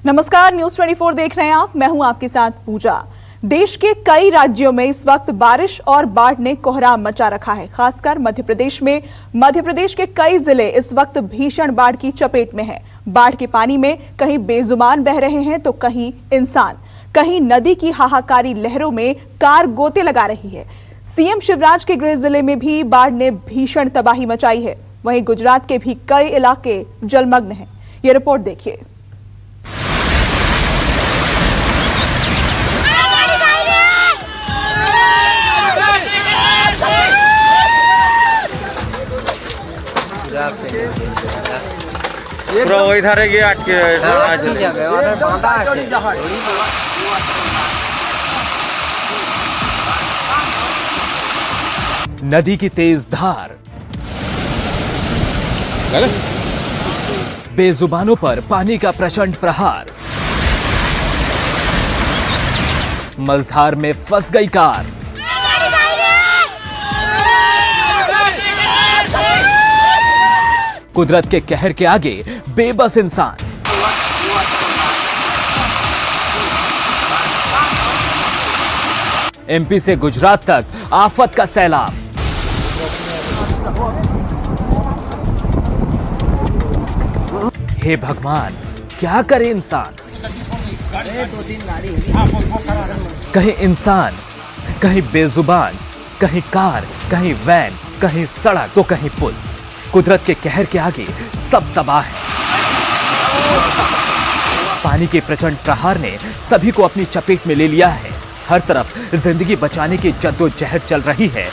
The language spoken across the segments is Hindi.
नमस्कार, न्यूज 24 देख रहे हैं आप। मैं हूं आपके साथ पूजा। देश के कई राज्यों में इस वक्त बारिश और बाढ़ ने कोहराम मचा रखा है। खासकर मध्य प्रदेश में मध्य प्रदेश के कई जिले इस वक्त भीषण बाढ़ की चपेट में हैं। बाढ़ के पानी में कहीं बेजुबान बह रहे हैं तो कहीं इंसान, कहीं नदी की हाहाकारी लहरों में कार गोते लगा रही है। सीएम शिवराज के गृह जिले में भी बाढ़ ने भीषण तबाही मचाई है। वहीं गुजरात के भी कई इलाके जलमग्न हैं। ये रिपोर्ट देखिए। পুরো ওই ধারে গিয়ে আটকে नदी की तेज धार, बेजुबानों पर पानी का प्रचंड प्रहार, मझधार में फंस गई कार, कुदरत के कहर के आगे बेबस इंसान। एमपी से गुजरात तक आफत का सैलाब। हे भगवान, क्या करे इंसान। कहीं इंसान, कहीं बेजुबान, कहीं कार, कहीं वैन, कहीं सड़क तो कहीं पुल। कुदरत के कहर के आगे सब तबाह है। पानी के प्रचंड प्रहार ने सभी को अपनी चपेट में ले लिया है। हर तरफ जिंदगी बचाने की जद्दोजहद चल रही है,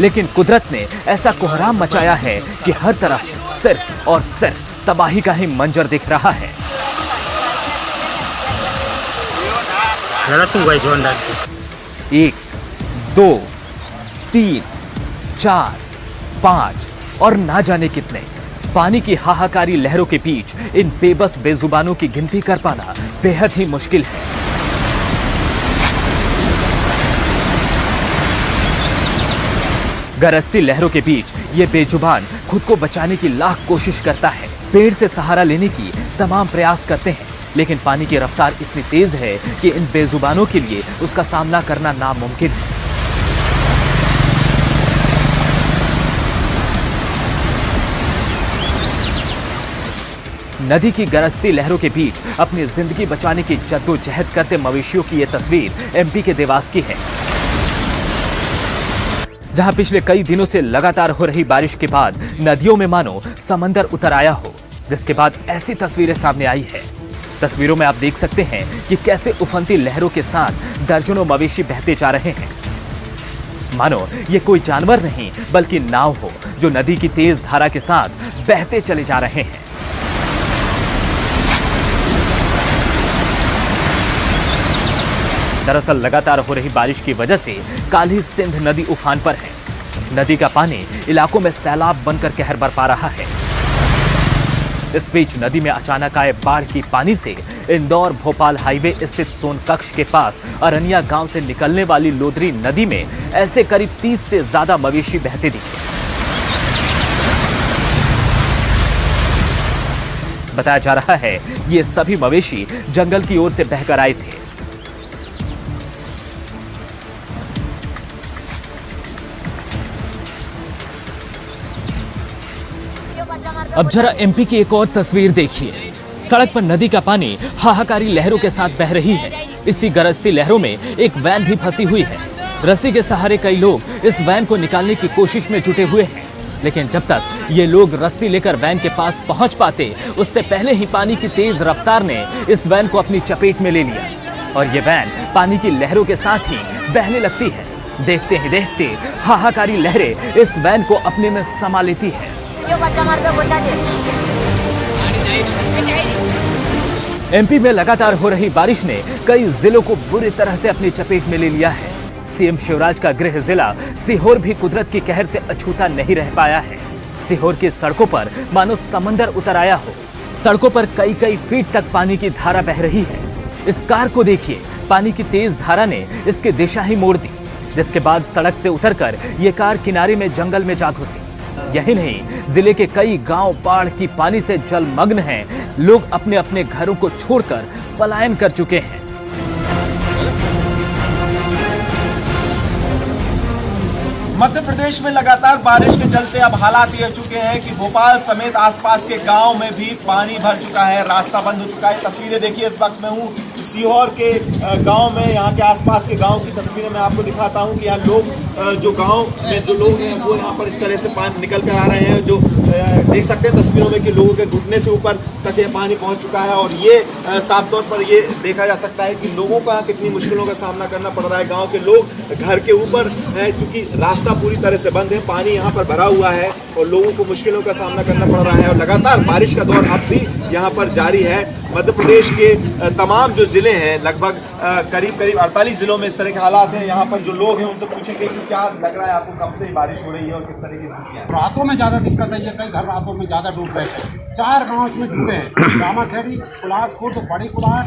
लेकिन कुदरत ने ऐसा कोहराम मचाया है कि हर तरफ सिर्फ और सिर्फ तबाही का ही मंजर दिख रहा है। एक, दो, तीन, 4, 5 और ना जाने कितने पानी की हाहाकारी लहरों के बीच इन बेबस बेजुबानों की गिनती कर पाना बेहद ही मुश्किल है। गरजती लहरों के बीच ये बेजुबान खुद को बचाने की लाख कोशिश करता है। पेड़ से सहारा लेने की तमाम प्रयास करते हैं, लेकिन पानी की रफ्तार इतनी तेज है कि इन बेजुबानों के लिए उसका सामना करना नामुमकिन है। नदी की गरजती लहरों के बीच अपनी जिंदगी बचाने की जद्दोजहद करते मवेशियों की यह तस्वीर एमपी के देवास की है, जहां पिछले कई दिनों से लगातार हो रही बारिश के बाद नदियों में मानो समंदर उतर आया हो, जिसके बाद ऐसी तस्वीरें सामने आई है। तस्वीरों में आप देख सकते हैं कि कैसे उफनती लहरों के साथ दर्जनों मवेशी बहते जा रहे हैं। मानो ये कोई जानवर नहीं बल्कि नाव हो जो नदी की तेज धारा के साथ बहते चले जा रहे हैं। दरअसल लगातार हो रही बारिश की वजह से काली सिंध नदी उफान पर है। नदी का पानी इलाकों में सैलाब बनकर कहर बरपा रहा है। इस बीच नदी में अचानक आए बाढ़ की पानी से इंदौर भोपाल हाईवे स्थित सोनकक्ष के पास अरनिया गांव से निकलने वाली लोदरी नदी में ऐसे करीब 30 से ज्यादा मवेशी बहते दिखे। बताया जा रहा है ये सभी मवेशी जंगल की ओर से बहकर आए थे। अब जरा एमपी की एक और तस्वीर देखिए। सड़क पर नदी का पानी हाहाकारी लहरों के साथ बह रही है। इसी गरजती लहरों में एक वैन भी फंसी हुई है। रस्सी के सहारे कई लोग इस वैन को निकालने की कोशिश में जुटे हुए हैं, लेकिन जब तक ये लोग रस्सी लेकर वैन के पास पहुंच पाते, उससे पहले ही पानी की तेज रफ्तार ने इस वैन को अपनी चपेट में ले लिया और ये वैन पानी की लहरों के साथ ही बहने लगती है। देखते ही देखते हाहाकारी लहरें इस वैन को अपने में समा लेती है। एमपी में लगातार हो रही बारिश ने कई जिलों को बुरी तरह से अपनी चपेट में ले लिया है। सीएम शिवराज का गृह जिला सीहोर भी कुदरत की कहर से अछूता नहीं रह पाया है। सीहोर की सड़कों पर मानो समंदर उतर आया हो। सड़कों पर कई कई फीट तक पानी की धारा बह रही है। इस कार को देखिए, पानी की तेज धारा ने इसकी दिशा ही मोड़ दी, जिसके बाद सड़क से उतरकर ये कार किनारे में जंगल में जा घुसी। यही नहीं, जिले के कई गांव बाढ़ की पानी से जलमग्न हैं। लोग अपने अपने घरों को छोड़कर पलायन कर चुके हैं। मध्य प्रदेश में लगातार बारिश के चलते अब हालात ये हो चुके हैं कि भोपाल समेत आसपास के गांव में भी पानी भर चुका है, रास्ता बंद हो चुका है। तस्वीरें देखिए, इस वक्त मैं हूँ सीहोर के गांव में। यहाँ के आसपास के गांव की तस्वीरें मैं आपको दिखाता हूँ कि यहाँ लोग जो गांव में जो लोग हैं वो यहाँ पर इस तरह से पानी निकल कर आ रहे हैं। जो देख सकते हैं तस्वीरों में कि लोगों के घुटने से ऊपर तक ये पानी पहुँच चुका है। और ये साफ तौर पर ये देखा जा सकता है कि लोगों का कितनी मुश्किलों का सामना करना पड़ रहा है। गाँव के लोग घर के ऊपर है क्योंकि रास्ता पूरी तरह से बंद है, पानी यहाँ पर भरा हुआ है और लोगों को मुश्किलों का सामना करना पड़ रहा है। और लगातार बारिश का दौर अब भी यहाँ पर जारी है। मध्य प्रदेश के तमाम जो जिले हैं, लगभग करीब 48 जिलों में इस तरह के हालात हैं। यहाँ पर जो लोग हैं उनसे पूछेंगे कि क्या लग रहा है आपको, कब से बारिश हो रही है और किस तरह की है? रातों में ज़्यादा दिक्कत है, ये कई घर रातों में ज़्यादा डूब गए थे। 4 गाँव इसमें डूबे हैं, रामाखेड़ी, कुलास खुर्द, बड़ी कुलार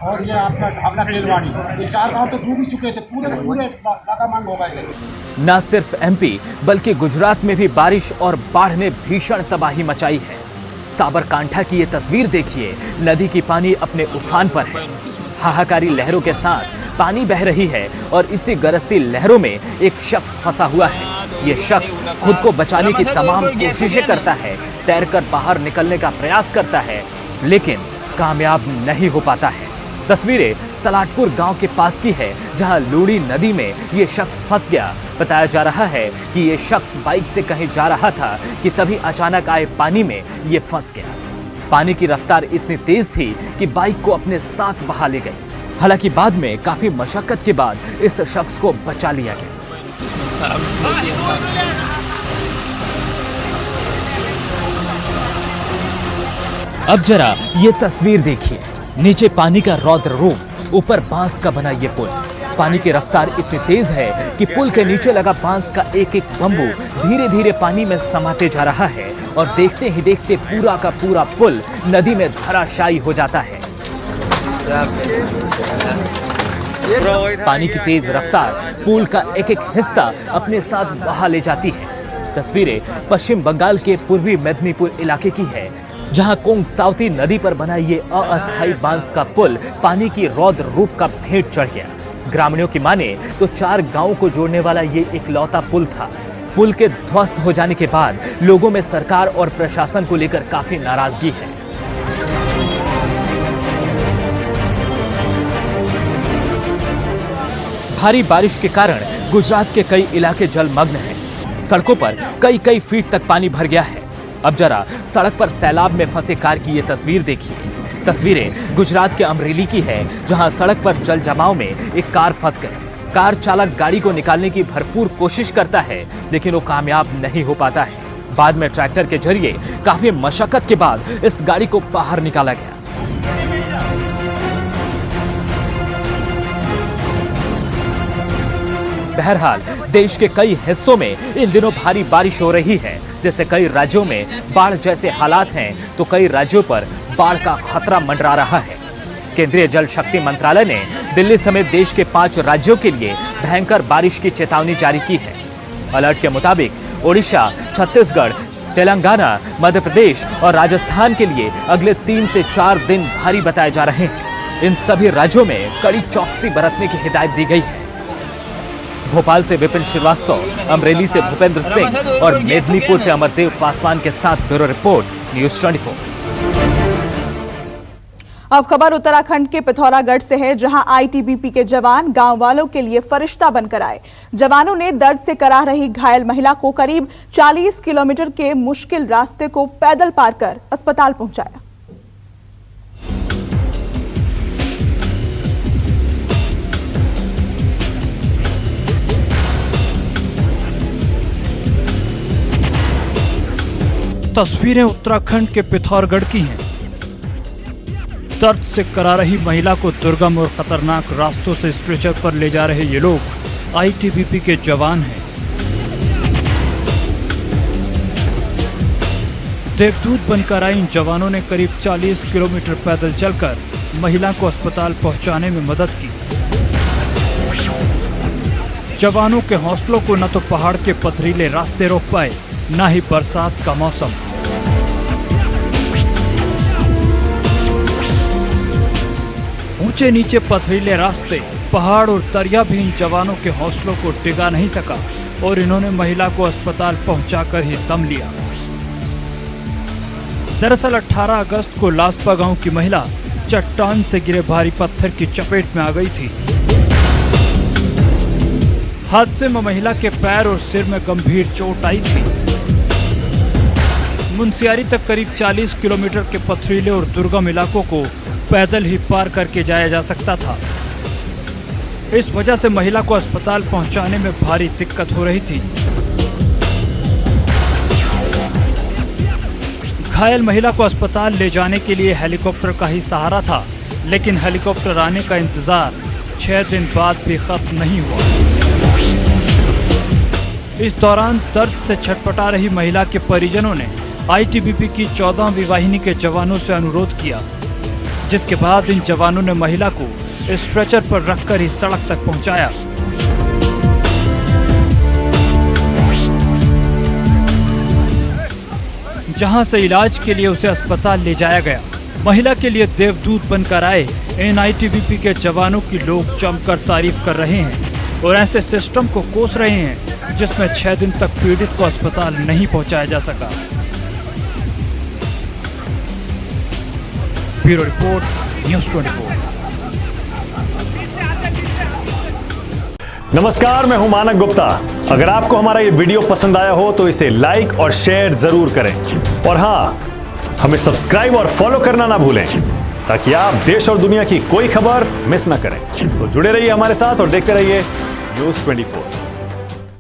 और ये आपका ढाबला केलवाड़ी। ये 4 गाँव तो डूब ही चुके थे, पूरे लगामांग हो गए थे। न सिर्फ एमपी बल्कि गुजरात में भी बारिश और बाढ़ ने भीषण तबाही मचाई है। साबरकांठा की ये तस्वीर देखिए, नदी की पानी अपने उफान पर है। हाहाकारी लहरों के साथ पानी बह रही है और इसी गरजती लहरों में एक शख्स फंसा हुआ है। ये शख्स खुद को बचाने की तमाम कोशिशें करता है, तैरकर बाहर निकलने का प्रयास करता है, लेकिन कामयाब नहीं हो पाता है। तस्वीरें सलाटपुर गांव के पास की है, जहां लूड़ी नदी में ये शख्स फंस गया। बताया जा रहा है कि ये शख्स बाइक से कहीं जा रहा था कि तभी अचानक आए पानी में ये फंस गया। पानी की रफ्तार इतनी तेज थी कि बाइक को अपने साथ बहा ले गई। हालांकि बाद में काफी मशक्कत के बाद इस शख्स को बचा लिया गया। अब जरा ये तस्वीर देखिए, नीचे पानी का रौद्र रूप, ऊपर बांस का बना ये पुल। पानी की रफ्तार इतनी तेज है कि पुल के नीचे लगा बांस का एक एक बम्बू धीरे धीरे पानी में समाते जा रहा है और देखते ही देखते पूरा का पूरा पुल नदी में धराशायी हो जाता है। पानी की तेज रफ्तार पुल का एक एक हिस्सा अपने साथ बहा ले जाती है। तस्वीरें पश्चिम बंगाल के पूर्वी मेदिनीपुर इलाके की है, जहां कोंगसावती नदी पर बना ये अस्थायी बांस का पुल पानी की रौद्र रूप का भेंट चढ़ गया। ग्रामीणों की माने तो 4 गांवों को जोड़ने वाला ये इकलौता पुल था। पुल के ध्वस्त हो जाने के बाद लोगों में सरकार और प्रशासन को लेकर काफी नाराजगी है। भारी बारिश के कारण गुजरात के कई इलाके जलमग्न हैं। सड़कों पर कई फीट तक पानी भर गया है। अब जरा सड़क पर सैलाब में फंसे कार की ये तस्वीर देखिए। तस्वीरें गुजरात के अमरेली की है, जहां सड़क पर जल जमाव में एक कार फंस गई। कार चालक गाड़ी को निकालने की भरपूर कोशिश करता है, लेकिन वो कामयाब नहीं हो पाता है। बाद में ट्रैक्टर के जरिए काफी मशक्कत के बाद इस गाड़ी को बाहर निकाला गया। बहरहाल देश के कई हिस्सों में इन दिनों भारी बारिश हो रही है। जैसे कई राज्यों में बाढ़ जैसे हालात हैं, तो कई राज्यों पर बाढ़ का खतरा मंडरा रहा है। केंद्रीय जल शक्ति मंत्रालय ने दिल्ली समेत देश के 5 राज्यों के लिए भयंकर बारिश की चेतावनी जारी की है। अलर्ट के मुताबिक ओडिशा, छत्तीसगढ़, तेलंगाना, मध्य प्रदेश और राजस्थान के लिए अगले 3 से 4 दिन भारी बताए जा रहे हैं। इन सभी राज्यों में कड़ी चौकसी बरतने की हिदायत दी गई है। भोपाल से विपिन श्रीवास्तव, अमरेली से भूपेंद्र सिंह और मेदिनीपुर से अमरदेव पासवान के साथ ब्यूरो रिपोर्ट, न्यूज़ 24। अब खबर उत्तराखंड के पिथौरागढ़ से है, जहां आईटीबीपी के जवान गांव वालों के लिए फरिश्ता बनकर आए। जवानों ने दर्द से कराह रही घायल महिला को करीब 40 किलोमीटर के मुश्किल रास्ते को पैदल पार कर अस्पताल पहुंचाया। तस्वीरें उत्तराखंड के पिथौरागढ़ की हैं। दर्द से करा रही महिला को दुर्गम और खतरनाक रास्तों से स्ट्रेचर पर ले जा रहे ये लोग आईटीबीपी के जवान हैं। देवदूत बनकर आए इन जवानों ने करीब 40 किलोमीटर पैदल चलकर महिला को अस्पताल पहुंचाने में मदद की। जवानों के हौसलों को न तो पहाड़ के पथरीले रास्ते रोक पाए ना ही बरसात का मौसम। ऊंचे नीचे पथरीले रास्ते, पहाड़ और दरिया भी इन जवानों के हौसलों को टिका नहीं सका और इन्होंने महिला को अस्पताल पहुंचाकर ही दम लिया। दरअसल 18 अगस्त को लासपा गांव की महिला चट्टान से गिरे भारी पत्थर की चपेट में आ गई थी। हादसे में महिला के पैर और सिर में गंभीर चोट आई थी। मुनस्यारी तक करीब 40 किलोमीटर के पथरीले और दुर्गम इलाकों को पैदल ही पार करके जाया जा सकता था। इस वजह से महिला को अस्पताल पहुंचाने में भारी दिक्कत हो रही थी। घायल महिला को अस्पताल ले जाने के लिए हेलीकॉप्टर का ही सहारा था, लेकिन हेलीकॉप्टर आने का इंतजार 6 दिन बाद भी खत्म नहीं हुआ। इस दौरान दर्द से छटपटा रही महिला के परिजनों ने आईटीबीपी की 14वीं वाहिनी के जवानों से अनुरोध किया, जिसके बाद इन जवानों ने महिला को स्ट्रेचर पर रखकर ही सड़क तक पहुंचाया। जहां से इलाज के लिए उसे अस्पताल ले जाया गया। महिला के लिए देवदूत बनकर आए इन आईटीबीपी के जवानों की लोग जमकर तारीफ कर रहे हैं और ऐसे सिस्टम को कोस रहे हैं जिसमें 6 दिन तक पीड़ित को अस्पताल नहीं पहुंचाया जा सका। Bureau report, news 24। नमस्कार, मैं हूं मानक गुप्ता। अगर आपको हमारा ये वीडियो पसंद आया हो तो इसे लाइक और शेयर जरूर करें और हाँ, हमें सब्सक्राइब और फॉलो करना ना भूलें ताकि आप देश और दुनिया की कोई खबर मिस ना करें। तो जुड़े रहिए हमारे साथ और देखते रहिए न्यूज़ 24।